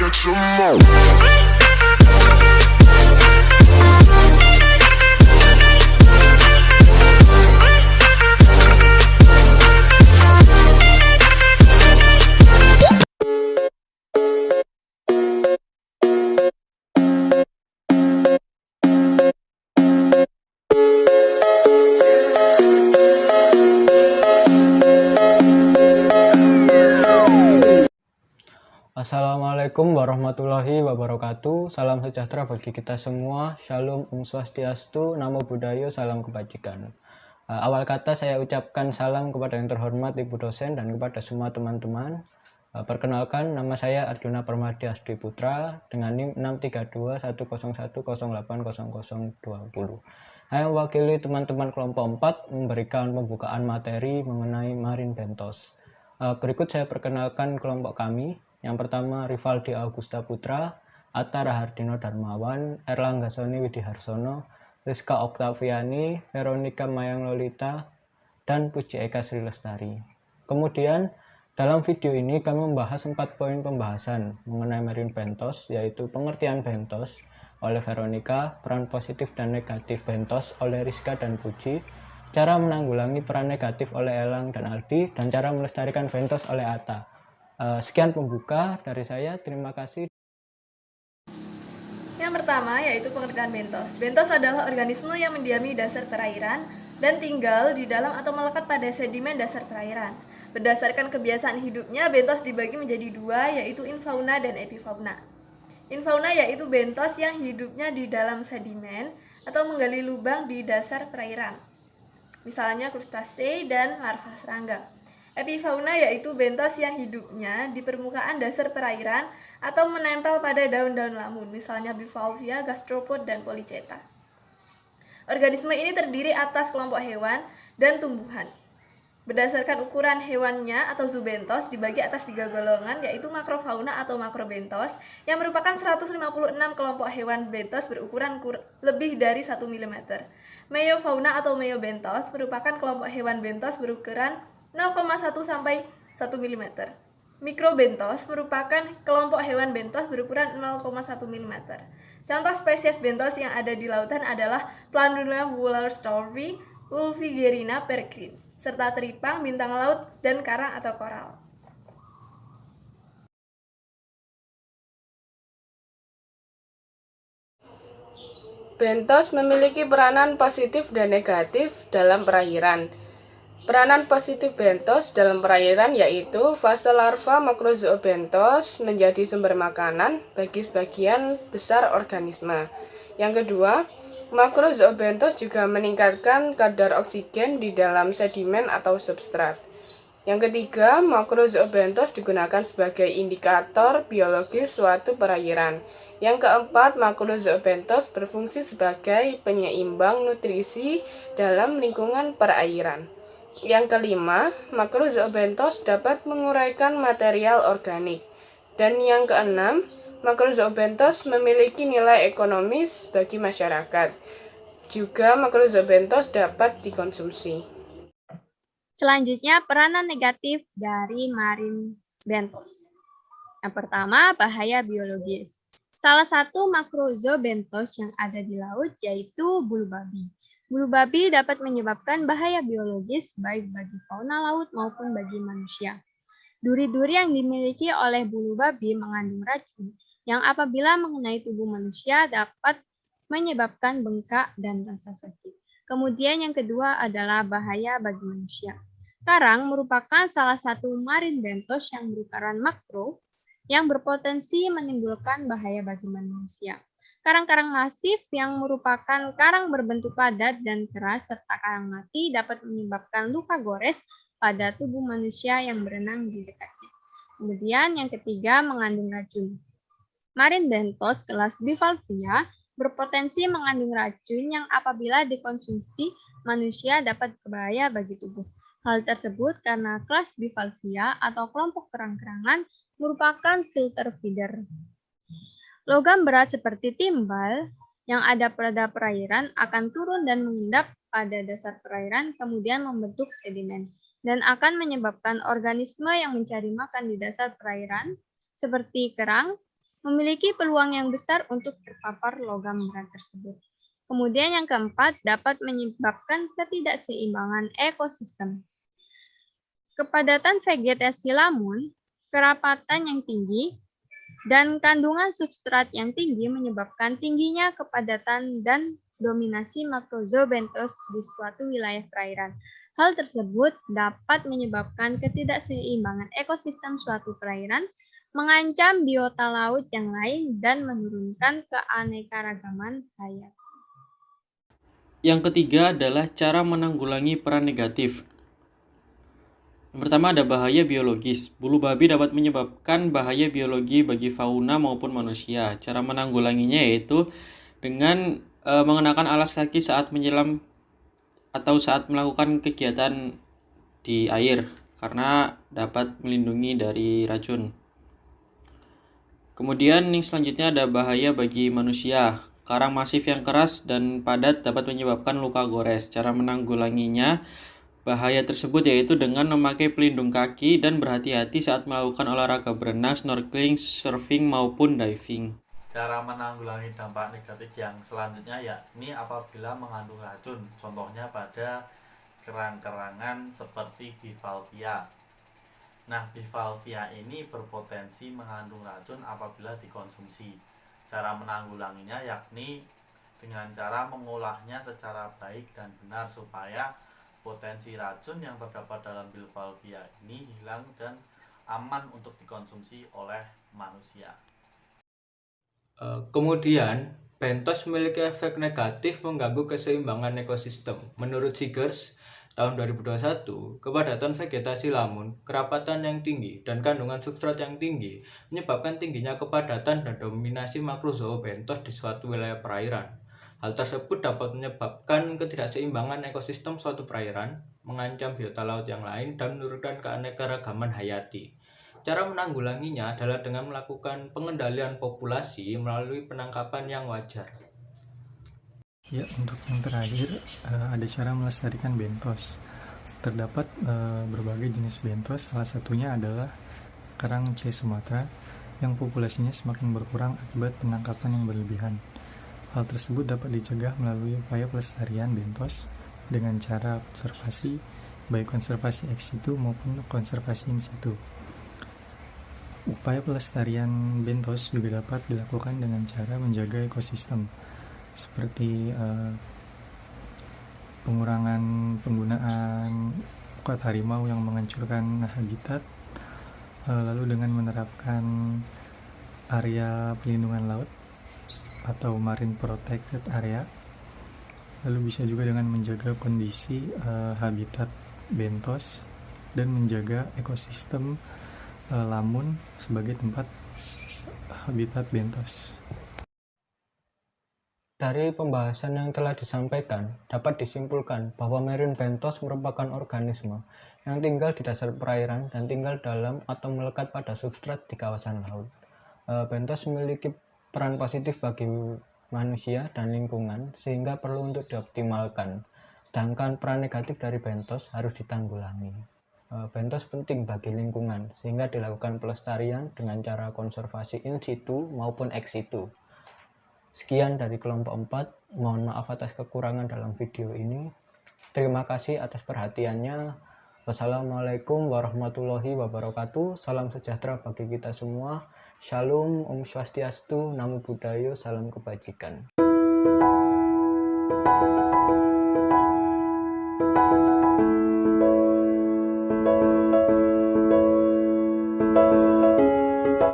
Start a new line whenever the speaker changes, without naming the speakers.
get your mo.
Assalamualaikum warahmatullahi wabarakatuh. Salam sejahtera bagi kita semua. Shalom, Om Swastiastu, Namo Buddhaya, salam kebajikan. Awal kata saya ucapkan salam kepada yang terhormat Ibu dosen dan kepada semua teman-teman. Perkenalkan, nama saya Arjuna Permadi Asdi Putra dengan NIM 6321010800020. Saya mewakili teman-teman kelompok 4 memberikan pembukaan materi mengenai Marine Bentos. Berikut saya perkenalkan kelompok kami. Yang pertama, Rivaldi Augusta Putra, Atta Rahardino Darmawan, Erlangga Soni Widiharsono, Rizka Oktaviani, Veronica Mayang Lolita, dan Puji Eka Sri Lestari. Kemudian, dalam video ini kami membahas 4 poin pembahasan mengenai Marine Bentos, yaitu pengertian Bentos oleh Veronica, peran positif dan negatif Bentos oleh Rizka dan Puji, cara menanggulangi peran negatif oleh Elang dan Aldi, dan cara melestarikan Bentos oleh Atta. Sekian pembuka dari saya, terima kasih.
Yang pertama yaitu pengertian bentos. Bentos adalah organisme yang mendiami dasar perairan dan tinggal di dalam atau melekat pada sedimen dasar perairan. Berdasarkan kebiasaan hidupnya, bentos dibagi menjadi dua, yaitu infauna dan epifauna. Infauna yaitu bentos yang hidupnya di dalam sedimen atau menggali lubang di dasar perairan, misalnya krustase dan larva serangga. Epifauna yaitu bentos yang hidupnya di permukaan dasar perairan atau menempel pada daun-daun lamun, misalnya bivalvia, gastropod, dan polychaeta. Organisme ini terdiri atas kelompok hewan dan tumbuhan. Berdasarkan ukuran hewannya atau zoobentos dibagi atas 3 golongan, yaitu makrofauna atau makrobentos yang merupakan 156 kelompok hewan bentos berukuran lebih dari 1 mm. Meiofauna atau meiobentos merupakan kelompok hewan bentos berukuran 0,1 sampai 1 mm. Mikrobentos merupakan kelompok hewan bentos berukuran 0,1 mm. Contoh spesies bentos yang ada di lautan adalah Planula woolerstorfi, Ulfigerina peregrine, serta teripang, bintang laut, dan karang atau koral.
Bentos memiliki peranan positif dan negatif dalam perairan. Peranan positif bentos dalam perairan yaitu fase larva makrozoobentos menjadi sumber makanan bagi sebagian besar organisme. Yang kedua, makrozoobentos juga meningkatkan kadar oksigen di dalam sedimen atau substrat. Yang ketiga, makrozoobentos digunakan sebagai indikator biologis suatu perairan. Yang keempat, makrozoobentos berfungsi sebagai penyeimbang nutrisi dalam lingkungan perairan. Yang kelima, makrozoobentos dapat menguraikan material organik. Dan yang keenam, makrozoobentos memiliki nilai ekonomis bagi masyarakat. Juga makrozoobentos dapat dikonsumsi.
Selanjutnya, peranan negatif dari marine bentos. Yang pertama, bahaya biologis. Salah satu makrozoobentos yang ada di laut yaitu bulu babi. Bulu babi dapat menyebabkan bahaya biologis baik bagi fauna laut maupun bagi manusia. Duri-duri yang dimiliki oleh bulu babi mengandung racun yang apabila mengenai tubuh manusia dapat menyebabkan bengkak dan rasa sakit. Kemudian yang kedua adalah bahaya bagi manusia. Karang merupakan salah satu marine bentos yang berukuran makro yang berpotensi menimbulkan bahaya bagi manusia. Karang-karang masif yang merupakan karang berbentuk padat dan keras serta karang mati dapat menyebabkan luka gores pada tubuh manusia yang berenang di dekatnya. Kemudian yang ketiga mengandung racun. Marine bentos kelas bivalvia berpotensi mengandung racun yang apabila dikonsumsi manusia dapat berbahaya bagi tubuh. Hal tersebut karena kelas bivalvia atau kelompok kerang-kerangan merupakan filter feeder. Logam berat seperti timbal yang ada pada perairan akan turun dan mengendap pada dasar perairan kemudian membentuk sedimen dan akan menyebabkan organisme yang mencari makan di dasar perairan seperti kerang memiliki peluang yang besar untuk terpapar logam berat tersebut. Kemudian yang keempat, dapat menyebabkan ketidakseimbangan ekosistem. Kepadatan vegetasi lamun, kerapatan yang tinggi, dan kandungan substrat yang tinggi menyebabkan tingginya kepadatan dan dominasi makrozoobentos di suatu wilayah perairan. Hal tersebut dapat menyebabkan ketidakseimbangan ekosistem suatu perairan, mengancam biota laut yang lain, dan menurunkan keanekaragaman hayat.
Yang ketiga adalah cara menanggulangi peran negatif. Yang pertama ada bahaya biologis. Bulu babi dapat menyebabkan bahaya biologi bagi fauna maupun manusia. Cara menanggulanginya yaitu dengan mengenakan alas kaki saat menyelam atau saat melakukan kegiatan di air karena dapat melindungi dari racun. Kemudian yang selanjutnya ada bahaya bagi manusia. Karang masif yang keras dan padat dapat menyebabkan luka gores. Cara menanggulanginya bahaya tersebut yaitu dengan memakai pelindung kaki dan berhati-hati saat melakukan olahraga berenang, snorkeling, surfing maupun diving.
Cara menanggulangi dampak negatif yang selanjutnya yakni apabila mengandung racun, contohnya pada kerang-kerangan seperti bivalvia. Nah, bivalvia ini berpotensi mengandung racun apabila dikonsumsi. Cara menanggulanginya yakni dengan cara mengolahnya secara baik dan benar supaya potensi racun yang terdapat dalam bivalvia ini hilang dan aman untuk dikonsumsi oleh manusia.
Kemudian, bentos memiliki efek negatif mengganggu keseimbangan ekosistem. Menurut Seegers, tahun 2021, kepadatan vegetasi lamun, kerapatan yang tinggi, dan kandungan substrat yang tinggi menyebabkan tingginya kepadatan dan dominasi makrozoobentos di suatu wilayah perairan. Hal tersebut dapat menyebabkan ketidakseimbangan ekosistem suatu perairan, mengancam biota laut yang lain, dan menurunkan keanekaragaman hayati. Cara menanggulanginya adalah dengan melakukan pengendalian populasi melalui penangkapan yang wajar.
Ya, untuk yang terakhir ada cara melestarikan bentos. Terdapat berbagai jenis bentos, salah satunya adalah kerang C. Sumatera yang populasinya semakin berkurang akibat penangkapan yang berlebihan. Hal tersebut dapat dicegah melalui upaya pelestarian bentos dengan cara konservasi, baik konservasi ex situ maupun konservasi in situ. Upaya pelestarian bentos juga dapat dilakukan dengan cara menjaga ekosistem, seperti pengurangan penggunaan ukat harimau yang menghancurkan habitat, lalu dengan menerapkan area pelindungan laut atau marine protected area, lalu bisa juga dengan menjaga kondisi habitat bentos dan menjaga ekosistem lamun sebagai tempat habitat bentos.
Dari pembahasan yang telah disampaikan, dapat disimpulkan bahwa marine bentos merupakan organisme yang tinggal di dasar perairan dan tinggal dalam atau melekat pada substrat di kawasan laut. Bentos memiliki peran positif bagi manusia dan lingkungan sehingga perlu untuk dioptimalkan, sedangkan peran negatif dari bentos harus ditanggulangi. Bentos penting bagi lingkungan sehingga dilakukan pelestarian dengan cara konservasi in situ maupun ex situ. Sekian dari kelompok 4, mohon maaf atas kekurangan dalam video ini. Terima kasih atas perhatiannya. Wassalamualaikum warahmatullahi wabarakatuh. Salam sejahtera bagi kita semua. Shalom, Om Swastiastu, Namo Buddhaya, salam kebajikan.